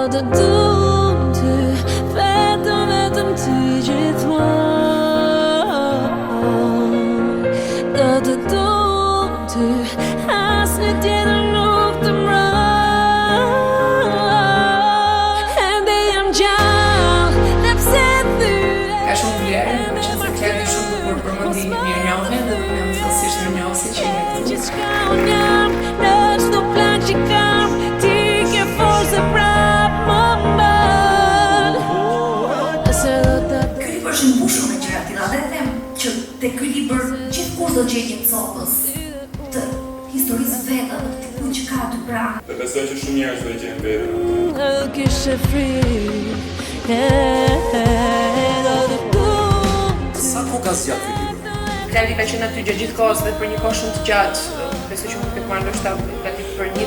të dum ty, vetëm ty gjithmonë. Do të dum ty, asnjë tjetër nuk të mbrojë. Ende jam gjallë, dhe pse thyet. Ka shumë vlerë, me që se kledi shumë për përmëndi mirë njohë dhe me më thësisht mirë njohë si që një të. Gjithçka unë jam, në çdo plan që kam, ti ke forcë prap më mbën. Nëse do të Ky libër është i mbushur me gjëra të tilla dhe them që te ky libër gjithkusht do gjejë një copës të historisë vetë dhe të dikujt që ka aty pranë. Dhe besoj që shumë njerëz do i gjejnë veten. kishe frikë. Sa kohë ka zgjatë ky libër? Kledi ka qenë aty gjatë gjithë kohës dhe për një kohë shumë të gjatë. Besoj që nuk e marrë ndoshta gati për një